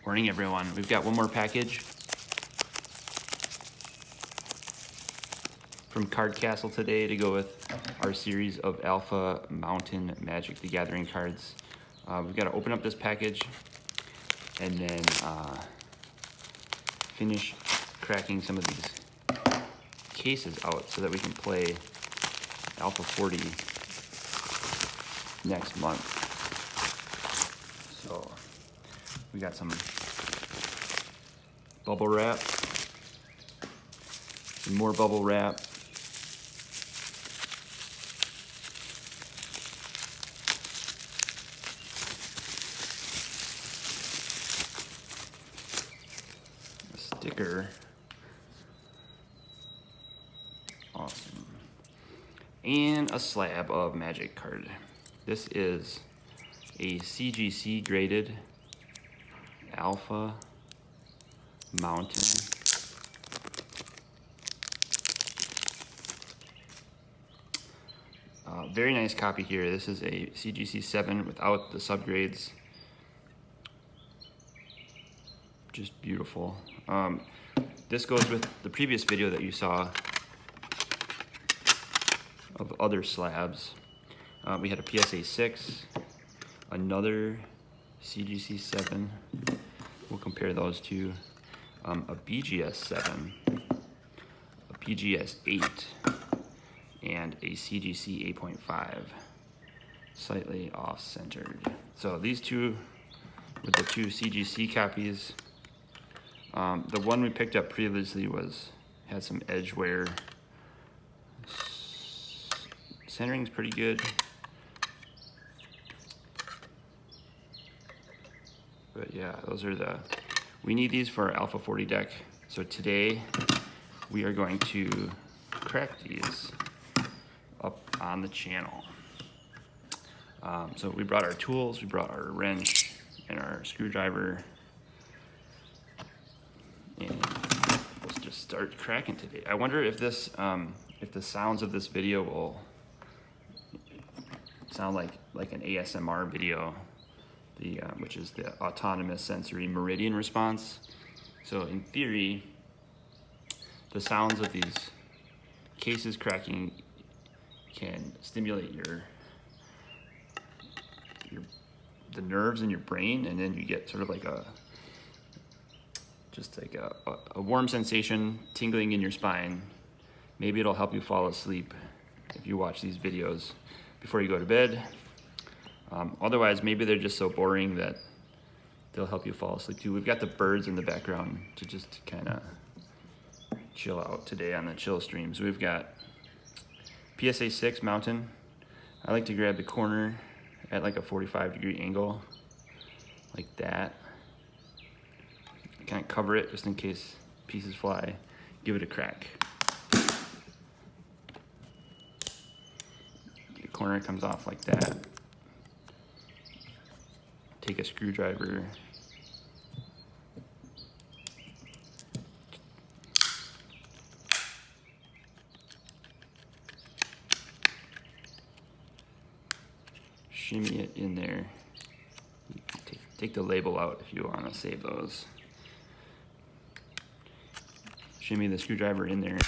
Morning, everyone. We've got one more package from Card Castle today to go with our series of Alpha Mountain Magic the Gathering cards. We've got to open up this package and then finish cracking some of these cases out so that we can play Alpha 40 next month. So we got some bubble wrap, some more bubble wrap, a sticker, awesome, and a slab of magic card. This is a CGC graded Alpha Mountain very nice copy here. This is a CGC 7 without the subgrades. Just beautiful. This goes with the previous video that you saw of other slabs. We had a PSA 6, another CGC 7. We'll compare those to a BGS 7, a PGS 8, and a CGC 8.5, slightly off-centered. So these two with the two CGC copies. The one we picked up previously had some edge wear. Centering's pretty good. But yeah, we need these for our Alpha 40 deck. So today we are going to crack these up on the channel. So we brought our tools, we brought our wrench and our screwdriver, and let's just start cracking today. I wonder if this, if the sounds of this video will sound like an ASMR video, which is the autonomous sensory meridian response. So in theory, the sounds of these cases cracking can stimulate the nerves in your brain, and then you get sort of like a warm sensation, tingling in your spine. Maybe it'll help you fall asleep if you watch these videos before you go to bed. Otherwise, maybe they're just so boring that they'll help you fall asleep too. We've got the birds in the background to just kind of chill out today on the chill streams. We've got PSA 6 Mountain. I like to grab the corner at like a 45-degree angle, like that. Kind of cover it just in case pieces fly. Give it a crack. The corner comes off like that. Take a screwdriver. Shimmy it in there. Take the label out if you want to save those. Shimmy the screwdriver in there.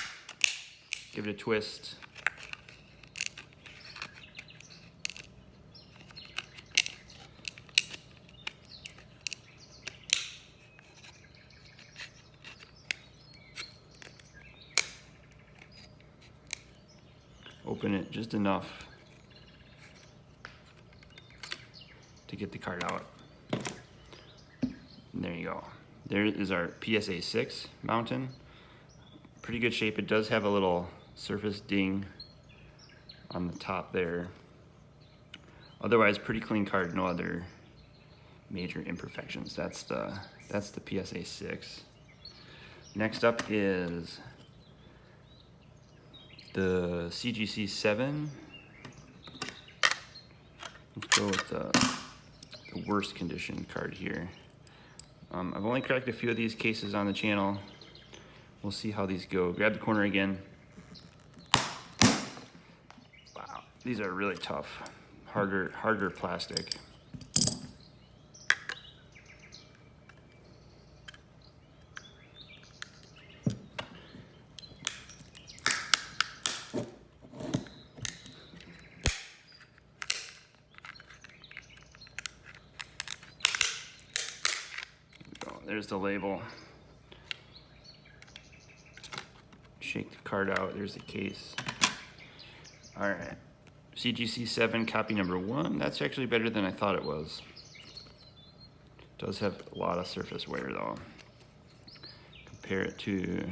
Give it a twist. Open it just enough to get the card out. And there you go. There is our PSA 6 Mountain. Pretty good shape. It does have a little surface ding on the top there. Otherwise, pretty clean card, no other major imperfections. That's the PSA 6. Next up is the CGC 7. Let's go with the worst condition card here. I've only cracked a few of these cases on the channel. We'll see how these go. Grab the corner again. Wow, these are really tough. Harder plastic. there's the label. Shake the card out, there's the case. All right, CGC7 copy number 1. That's actually better than I thought it was. Does have a lot of surface wear though. Compare it to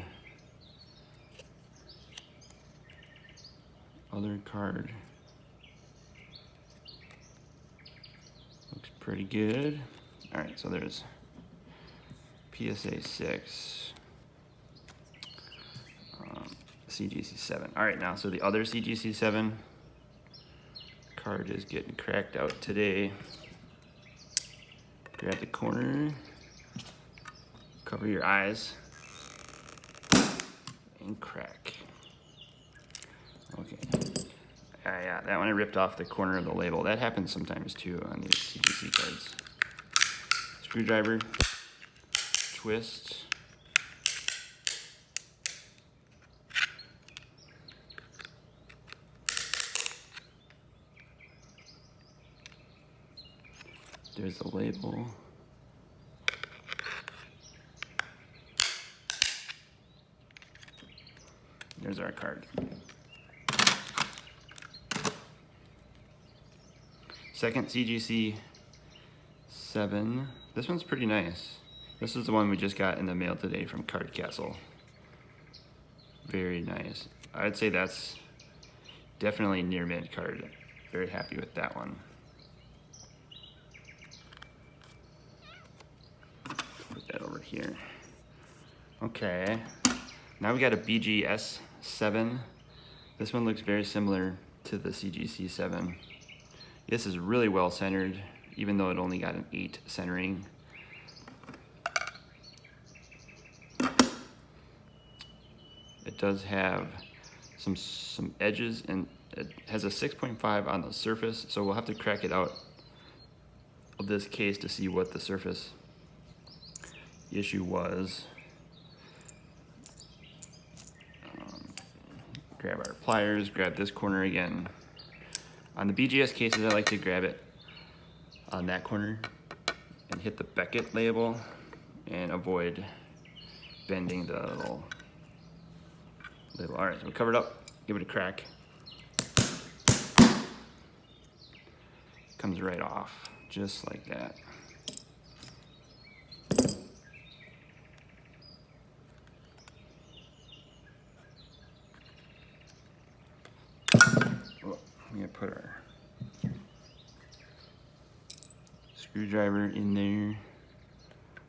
other card. Looks pretty good. All right, so there's PSA 6, CGC7. All right, now, so the other CGC7 card is getting cracked out today. Grab the corner, cover your eyes, and crack. Okay. Yeah, that one I ripped off the corner of the label. That happens sometimes too on these CGC cards. Screwdriver, twist. There's the label. There's our card. Second CGC 7. This one's pretty nice. This is the one we just got in the mail today from Card Castle. Very nice. I'd say that's definitely near mint card. Very happy with that one. Put that over here. Okay. Now we got a BGS7. This one looks very similar to the CGC7. This is really well centered, even though it only got an 8 centering. It does have some edges, and it has a 6.5 on the surface, so we'll have to crack it out of this case to see what the surface issue was. Grab our pliers, grab this corner again. On the BGS cases, I like to grab it on that corner and hit the Beckett label and avoid bending the little label. All right, so we cover it up, give it a crack. Comes right off, just like that. I'm gonna put our screwdriver in there,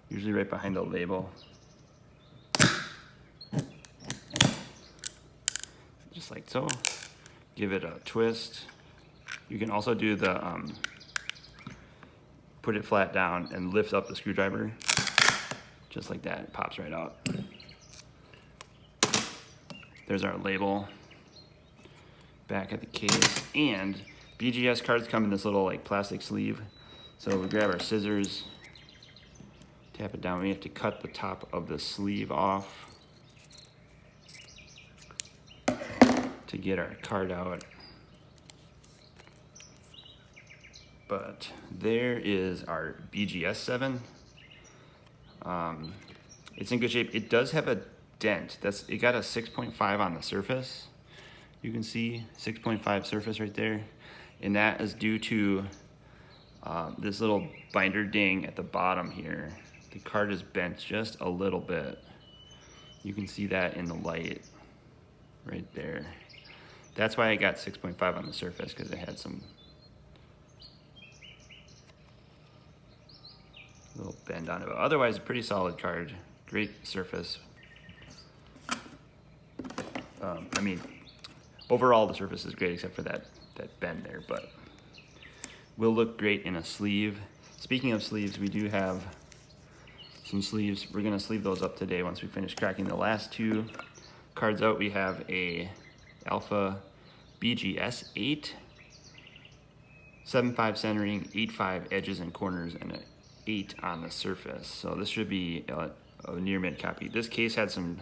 usually right behind the label. Just like so. Give it a twist. You can also do the, put it flat down and lift up the screwdriver. Just like that, it pops right out. There's our label. Back at the case, and BGS cards come in this little like plastic sleeve, so we grab our scissors, tap it down. We have to cut the top of the sleeve off to get our card out. But there is our BGS7. It's in good shape. It does have a dent. It got a 6.5 on the surface. You can see 6.5 surface right there, and that is due to this little binder ding at the bottom here. The card is bent just a little bit. You can see that in the light right there. That's why I got 6.5 on the surface, because it had some little bend on it. But otherwise, a pretty solid card. Great surface. I mean, overall, the surface is great except for that bend there, but will look great in a sleeve. Speaking of sleeves, we do have some sleeves. We're gonna sleeve those up today once we finish cracking the last 2 cards out. We have a Alpha BGS 8, 7.5 centering, 8.5 edges and corners, and an 8 on the surface. So this should be a near mint copy. This case had some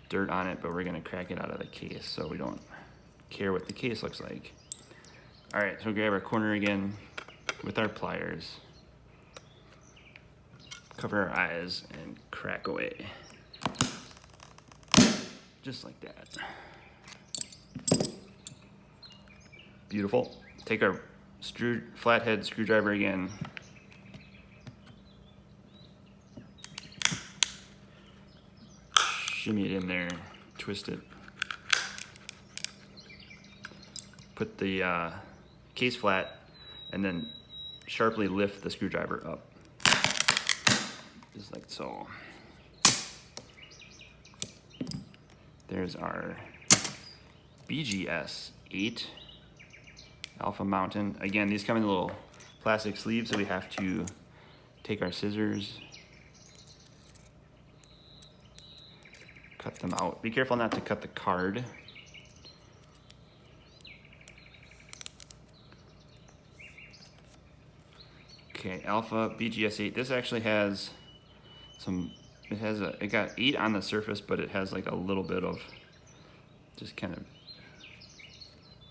dirt on it, but we're gonna crack it out of the case so we don't care what the case looks like. All right, so grab our corner again with our pliers. cover our eyes and crack away. Just like that. Beautiful. Take our flathead screwdriver again. Shimmy it in there, twist it. Put the case flat and then sharply lift the screwdriver up. Just like so. There's our BGS-8 Alpha Mountain. Again, these come in little plastic sleeves, so we have to take our scissors, cut them out. Be careful not to cut the card. Okay, Alpha BGS-8. This actually has some, it got 8 on the surface, but it has like a little bit of just kind of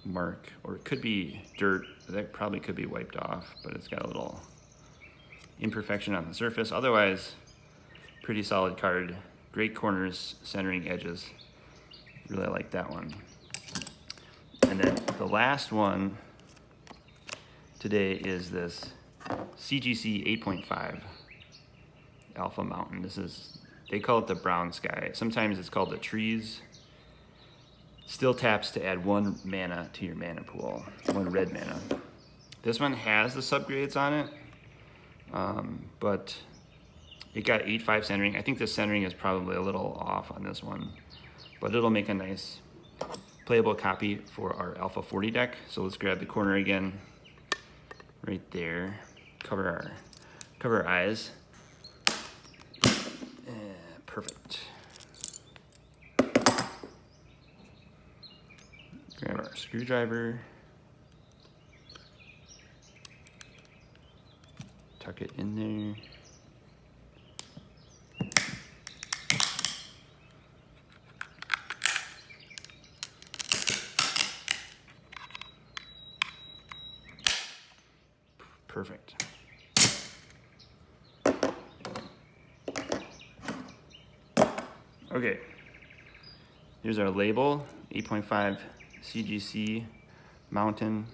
mark, or it could be dirt. That probably could be wiped off, but it's got a little imperfection on the surface. Otherwise, pretty solid card. Great corners, centering edges. Really like that one. And then the last one today is this CGC 8.5 Alpha Mountain. This is, they call it the brown sky. Sometimes it's called the trees. Still taps to add 1 mana to your mana pool, 1 red mana. This one has the subgrades on it, but it got 8.5 centering. I think the centering is probably a little off on this one, but it'll make a nice playable copy for our Alpha 40 deck. So let's grab the corner again, right there. Cover our eyes. Perfect. Grab our screwdriver. Tuck it in there. Perfect. Okay, here's our label, 8.5 CGC Mountain.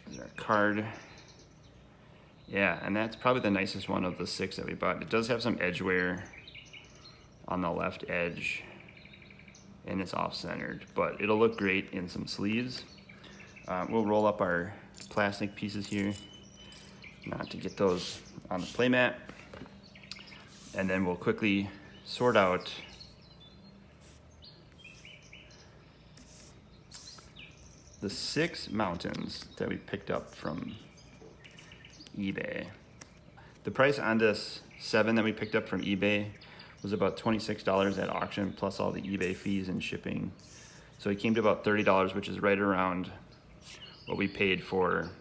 There's our card. Yeah, and that's probably the nicest one of the 6 that we bought. It does have some edge wear on the left edge, and it's off-centered, but it'll look great in some sleeves. We'll roll up our plastic pieces here, not to get those on the playmat. And then we'll quickly sort out the 6 mountains that we picked up from eBay. The price on this 7 that we picked up from eBay was about $26 at auction, plus all the eBay fees and shipping. So it came to about $30, which is right around what we paid for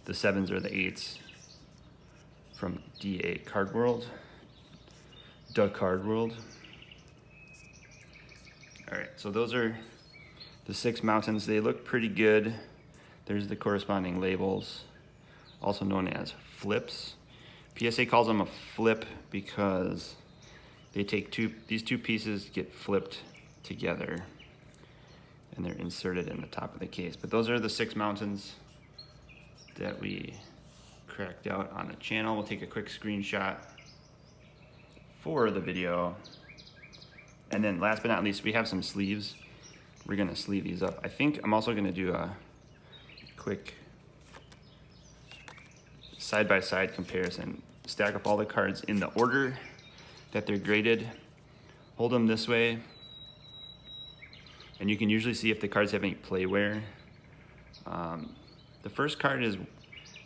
the 7s or the 8s from DA Card World. The Card World. All right, so those are the 6 mountains. They look pretty good. There's the corresponding labels, also known as flips. PSA calls them a flip because they take these two pieces get flipped together and they're inserted in the top of the case. But those are the 6 mountains that we cracked out on the channel. We'll take a quick screenshot for the video. And then last but not least, we have some sleeves. We're gonna sleeve these up. I think I'm also gonna do a quick side-by-side comparison. Stack up all the cards in the order that they're graded. Hold them this way, and you can usually see if the cards have any play wear. The first card is,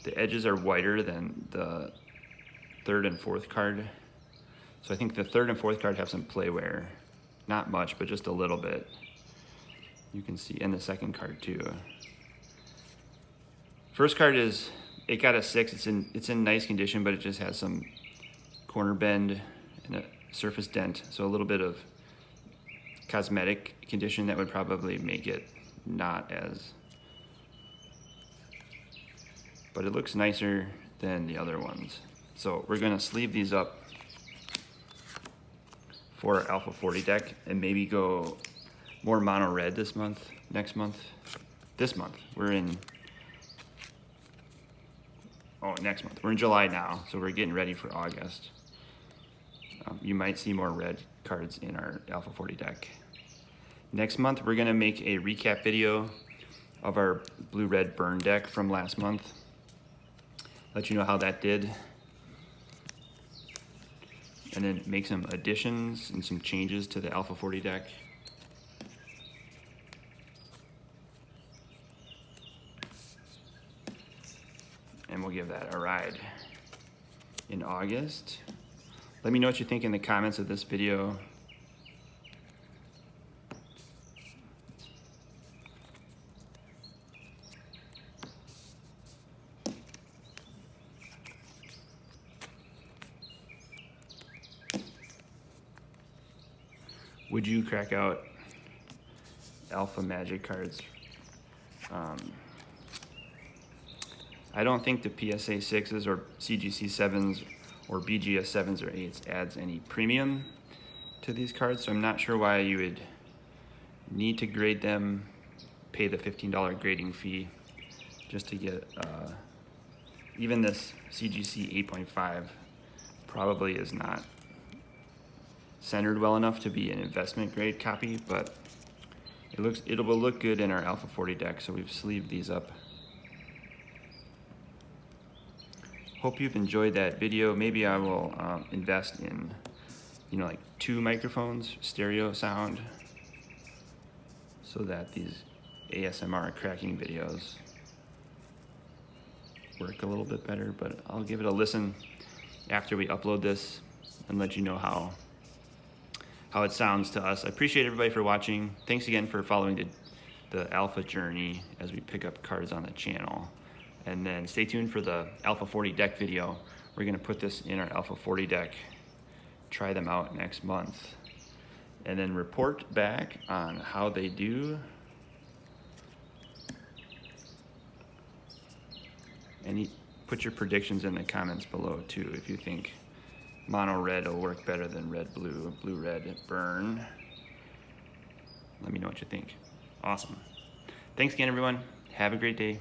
the edges are wider than the 3rd and 4th card. So I think the 3rd and 4th card have some play wear. Not much, but just a little bit. You can see, and the 2nd card too. First card is, it got a 6. It's in nice condition, but it just has some corner bend and a surface dent. So a little bit of cosmetic condition that would probably make it not as but it looks nicer than the other ones. So we're gonna sleeve these up for our Alpha 40 deck and maybe go more mono red this month, next month. This month, we're in, next month. We're in July now, so we're getting ready for August. You might see more red cards in our Alpha 40 deck. Next month, we're gonna make a recap video of our blue-red burn deck from last month. Let you know how that did. And then make some additions and some changes to the Alpha 40 deck. And we'll give that a ride in August. Let me know what you think in the comments of this video. Would you crack out Alpha Magic cards? I don't think the PSA 6s or CGC 7s or BGS 7s or 8s adds any premium to these cards, so I'm not sure why you would need to grade them, pay the $15 grading fee just to get, even this CGC 8.5 probably is not centered well enough to be an investment grade copy, but it will look good in our Alpha 40 deck, so we've sleeved these up. Hope you've enjoyed that video. Maybe I will invest in, like 2 microphones, stereo sound, so that these ASMR cracking videos work a little bit better, but I'll give it a listen after we upload this and let you know how it sounds to us. I appreciate everybody for watching. Thanks again for following the Alpha journey as we pick up cards on the channel. And then stay tuned for the Alpha 40 deck video. We're gonna put this in our Alpha 40 deck, try them out next month, and then report back on how they do. And put your predictions in the comments below too, if you think mono red will work better than red blue, blue red burn. Let me know what you think. Awesome. Thanks again, everyone. Have a great day.